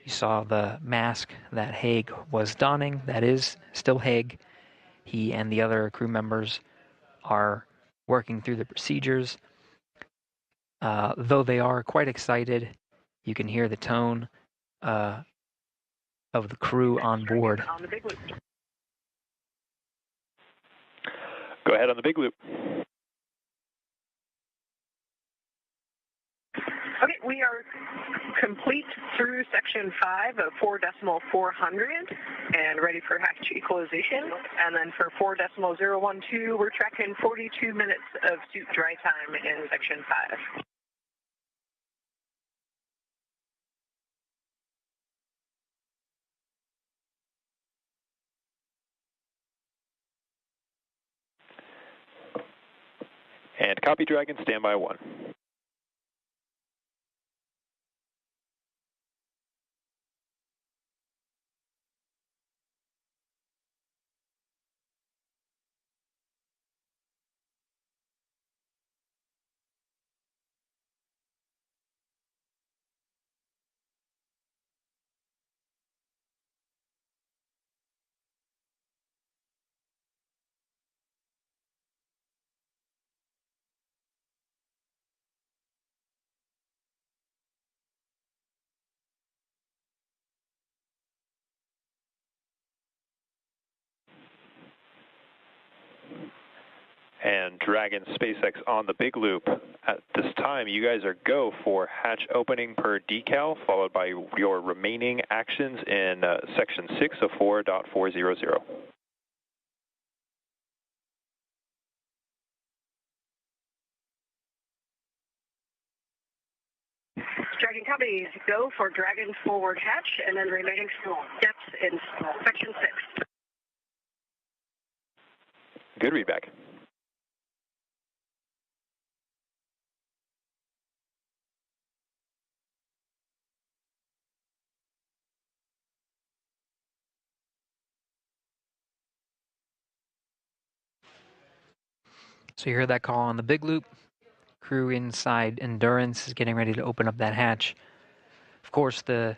You saw the mask that Haig was donning. That is still Haig. He and the other crew members are working through the procedures. Though they are quite excited, you can hear the tone of the crew on board. Go ahead on the big loop. Okay, we are complete through section 5 of 4.400 and ready for hatch equalization. And then for 4.012, we're tracking 42 minutes of suit dry time in section 5. And copy, Dragon, standby 1. And Dragon, SpaceX on the big loop. At this time, you guys are go for hatch opening per decal, followed by your remaining actions in section 6 of 4.400. Dragon copy, go for Dragon forward hatch and then remaining steps in section 6. Good readback. So you heard that call on the big loop. Crew inside Endurance is getting ready to open up that hatch. Of course, the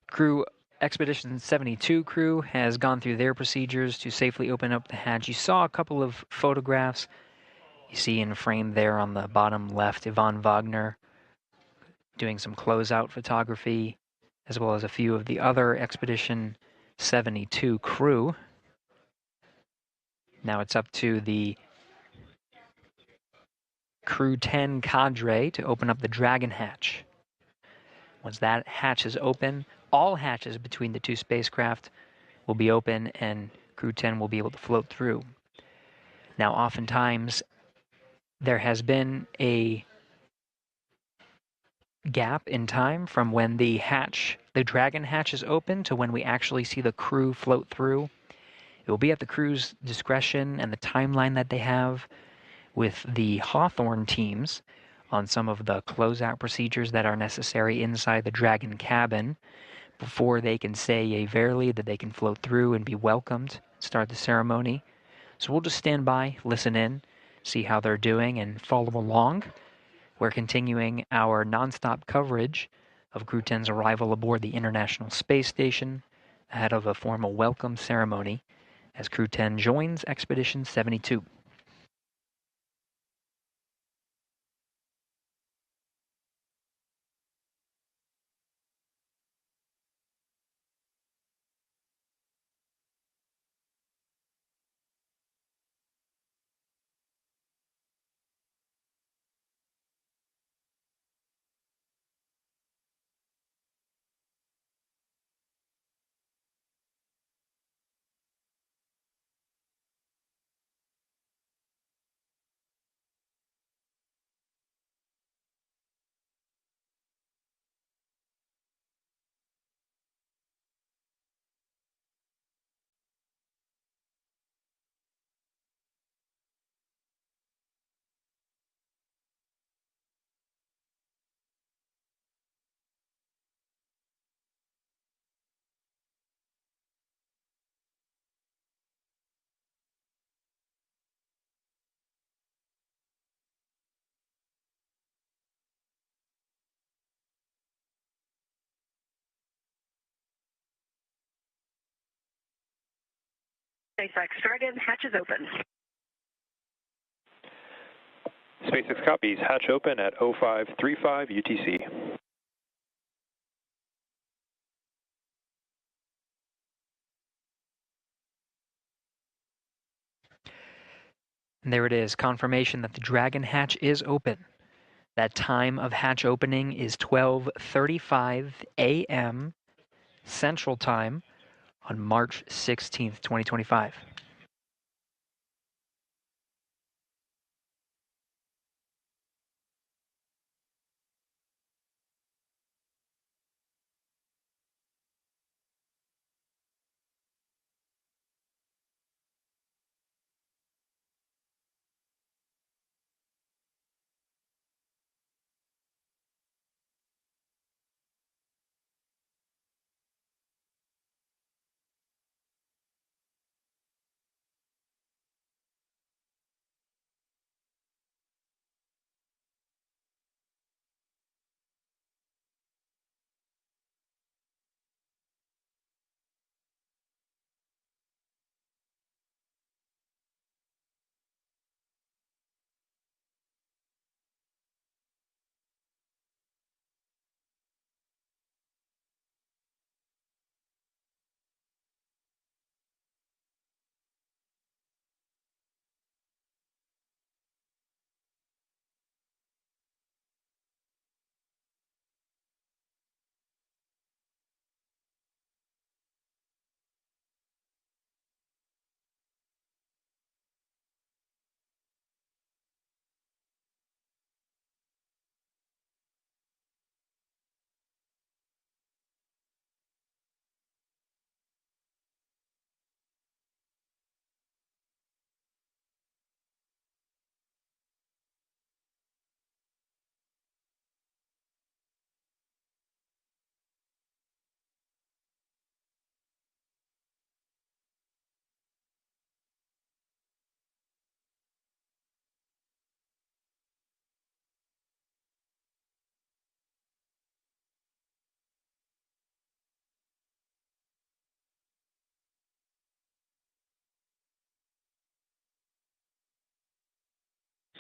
crew, Expedition 72 crew, has gone through their procedures to safely open up the hatch. You saw a couple of photographs. You see in frame there on the bottom left, Yvonne Wagner doing some closeout photography, as well as a few of the other Expedition 72 crew. Now it's up to the Crew 10 cadre to open up the Dragon hatch. Once that hatch is open, all hatches between the two spacecraft will be open and Crew 10 will be able to float through. Now, oftentimes, there has been a gap in time from when the Dragon hatch is open to when we actually see the crew float through. It will be at the crew's discretion and the timeline that they have with the Hawthorne teams on some of the closeout procedures that are necessary inside the Dragon cabin before they can say yea verily that they can float through and be welcomed, start the ceremony. So we'll just stand by, listen in, see how they're doing, and follow along. We're continuing our nonstop coverage of Crew 10's arrival aboard the International Space Station ahead of a formal welcome ceremony as Crew 10 joins Expedition 72. SpaceX Dragon, hatch is open. SpaceX copies, hatch open at 0535 UTC. And there it is, confirmation that the Dragon hatch is open. That time of hatch opening is 12:35 a.m. Central Time on March 16th, 2025.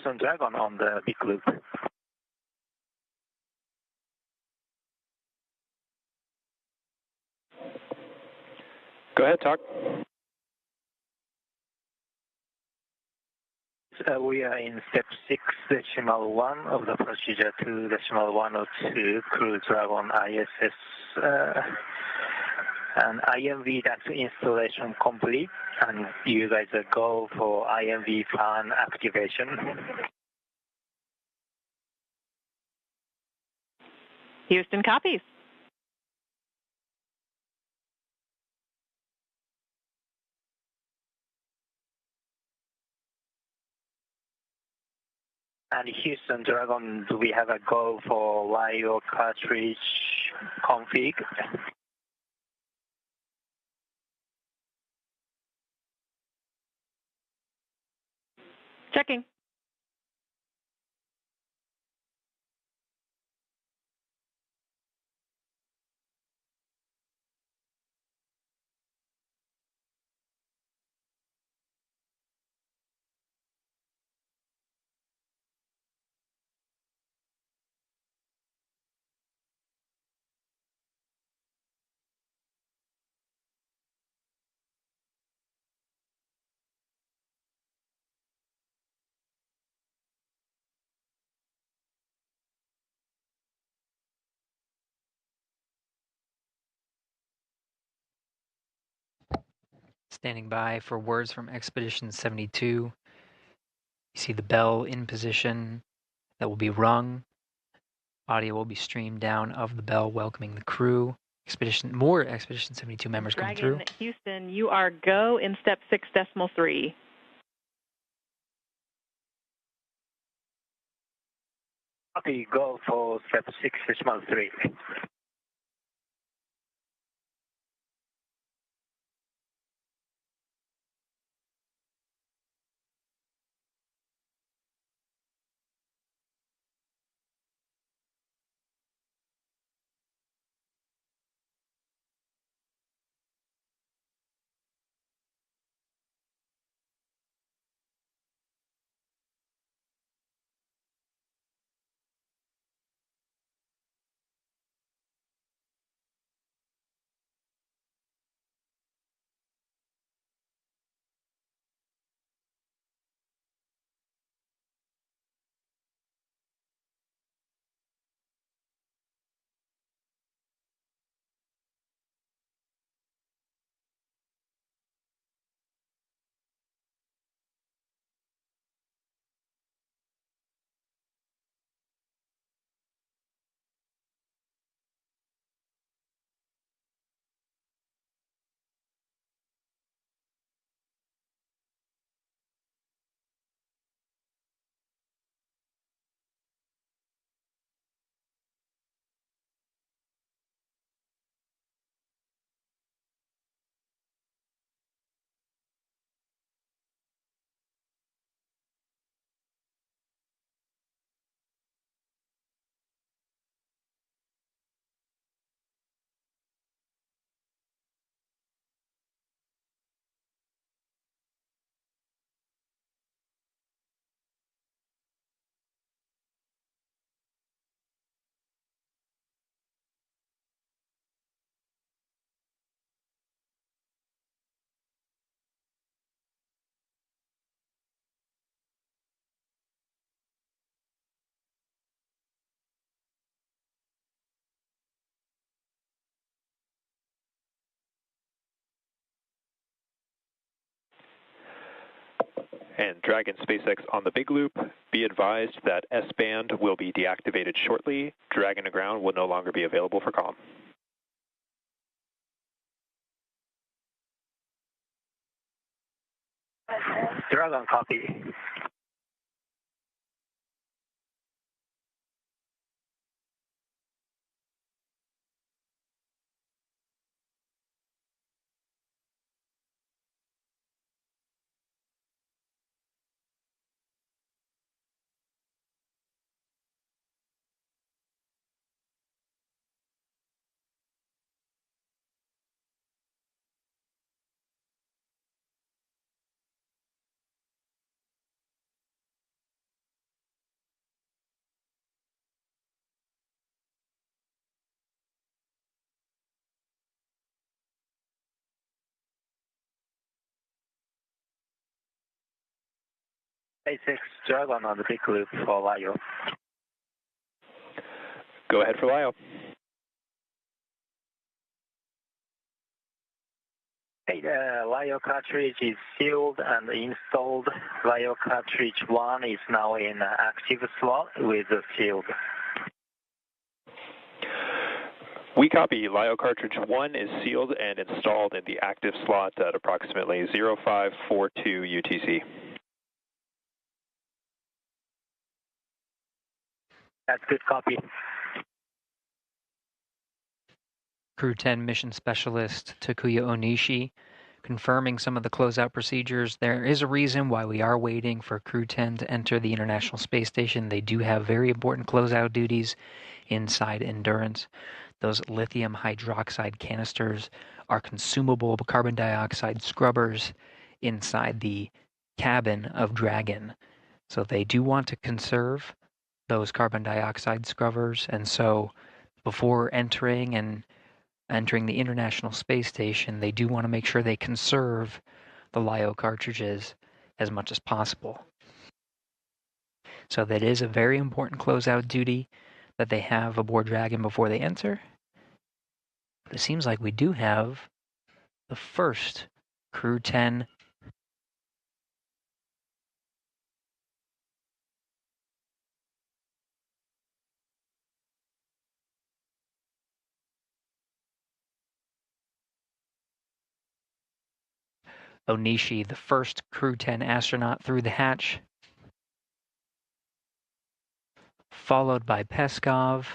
Some Dragon on the big loop. Go ahead, talk. We are in step 6.1 of the procedure 2.102 Crew Dragon ISS and IMV that's installation complete, and you guys go for IMV fan activation. Houston copies. And Houston Dragon, do we have a go for YO cartridge config? Checking. Standing by for words from Expedition 72. You see the bell in position that will be rung. Audio will be streamed down of the bell welcoming the crew. More Expedition 72 members coming through. Dragon Houston, you are go in step 6.3. Okay, go for step 6.3. And Dragon SpaceX on the big loop, be advised that S-band will be deactivated shortly. Dragon to ground will no longer be available for comm. Dragon copy. SpaceX Dragon on the big loop for LIO. Go ahead for LIO. Hey, the LIO cartridge is sealed and installed. LIO cartridge 1 is now in active slot with the field. We copy. LIO cartridge 1 is sealed and installed in the active slot at approximately 0542 UTC. That's good copy. Crew 10 mission specialist Takuya Onishi confirming some of the closeout procedures. There is a reason why we are waiting for Crew 10 to enter the International Space Station. They do have very important closeout duties inside Endurance. Those lithium hydroxide canisters are consumable carbon dioxide scrubbers inside the cabin of Dragon. So they do want to conserve those carbon dioxide scrubbers, and so before entering the International Space Station, they do want to make sure they conserve the LIO cartridges as much as possible. So that is a very important closeout duty that they have aboard Dragon before they enter. But it seems like we do have the first Crew 10 Onishi, the first Crew 10 astronaut through the hatch, followed by Peskov.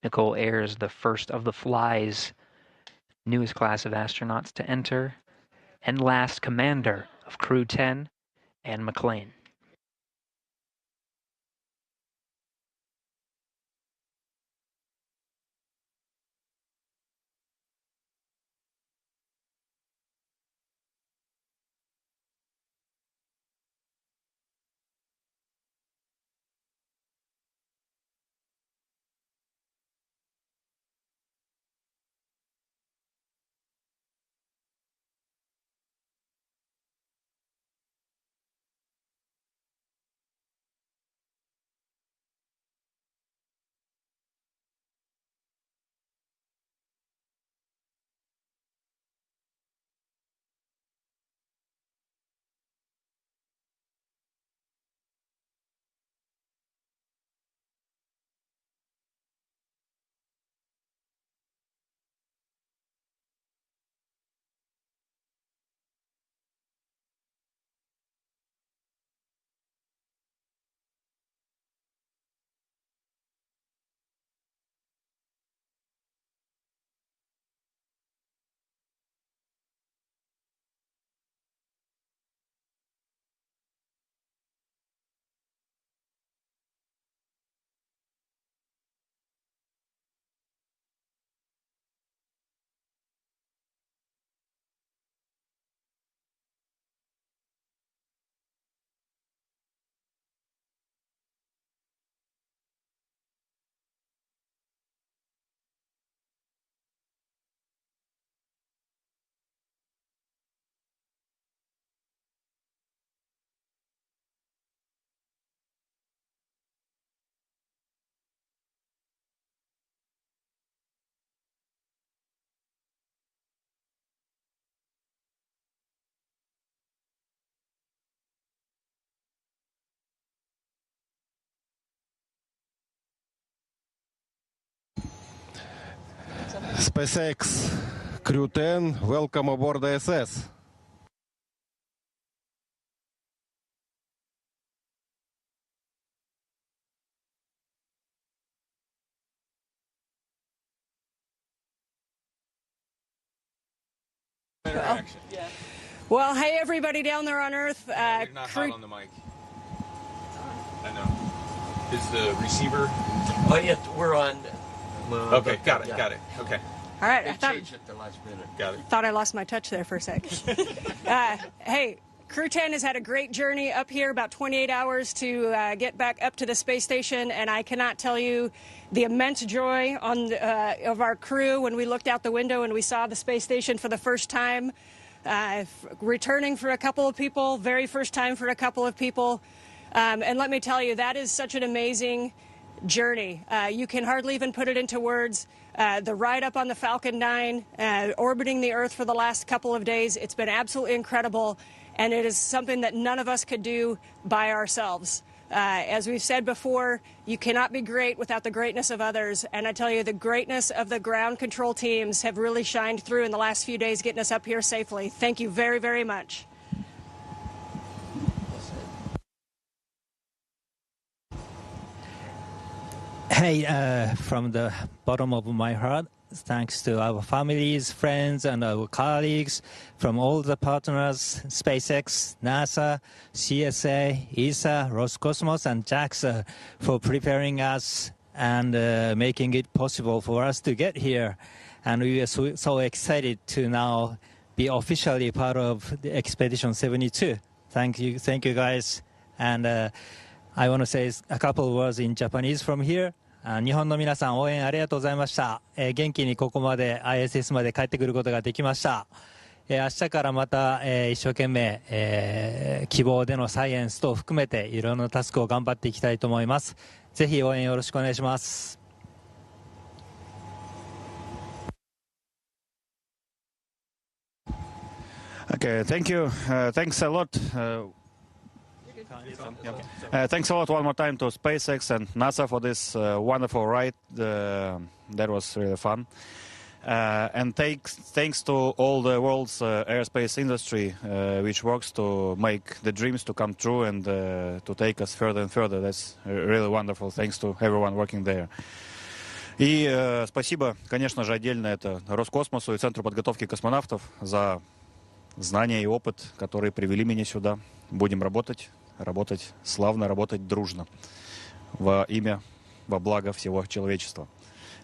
Nicole Ayers, the first of the Fly's newest class of astronauts to enter, and last commander of Crew 10, Anne McLean. SpaceX Crew 10, welcome aboard the ISS. Well, hey, everybody down there on Earth. You're not hot on the mic. I know. Is the receiver? Oh, yeah, we're on. Okay, got it. Okay. All right, They changed at the last minute. Got it. thought I lost my touch there for a sec. Hey, Crew 10 has had a great journey up here, about 28 hours to get back up to the space station, and I cannot tell you the immense joy of our crew when we looked out the window and we saw the space station for the first time. Returning for a couple of people, very first time for a couple of people. And let me tell you, that is such an amazing journey. You can hardly even put it into words. The ride up on the Falcon 9, orbiting the Earth for the last couple of days, it's been absolutely incredible, and it is something that none of us could do by ourselves. As we've said before, you cannot be great without the greatness of others, and I tell you, the greatness of the ground control teams have really shined through in the last few days getting us up here safely. Thank you very, very much. Hey, from the bottom of my heart, thanks to our families, friends, and our colleagues from all the partners, SpaceX, NASA, CSA, ESA, Roscosmos, and JAXA for preparing us and making it possible for us to get here. And we are so excited to now be officially part of the Expedition 72. Thank you guys. And I want to say a couple of words in Japanese from here. 日本の皆さん応援ありがとうございました。元気にここまで ISS まで帰ってくることができました。明日からまた、一生懸命、希望でのサイエンス等含めていろんなタスクを頑張っていきたいと思います。ぜひ応援よろしくお願いします。Okay, thank you. Thanks a lot. Thanks a lot one more time to SpaceX and NASA for this wonderful ride. That was really fun. And thanks to all the world's aerospace industry, which works to make the dreams to come true and to take us further and further. That's really wonderful. Thanks to everyone working there. И спасибо, конечно же, отдельно это Роскосмосу и Центру подготовки космонавтов за знания и опыт, которые привели меня сюда. Будем работать славно, работать дружно. Во имя, во благо всего человечества.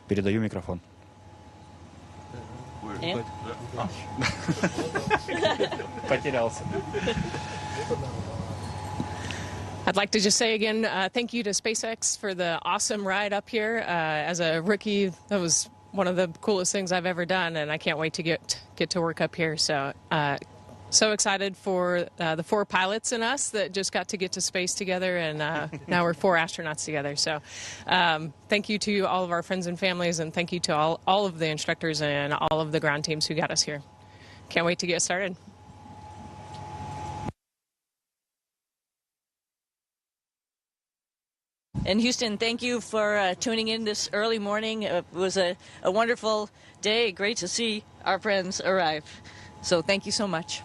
Передаю микрофон. Потерялся. I'd like to just say again, thank you to SpaceX for the awesome ride up here. As a rookie, that was one of the coolest things I've ever done, and I can't wait to get to work up here. So excited for the 4 pilots and us that just got to get to space together, and now we're 4 astronauts together. So thank you to all of our friends and families, and thank you to all of the instructors and all of the ground teams who got us here. Can't wait to get started. And Houston, thank you for tuning in this early morning. It was a wonderful day. Great to see our friends arrive. So thank you so much.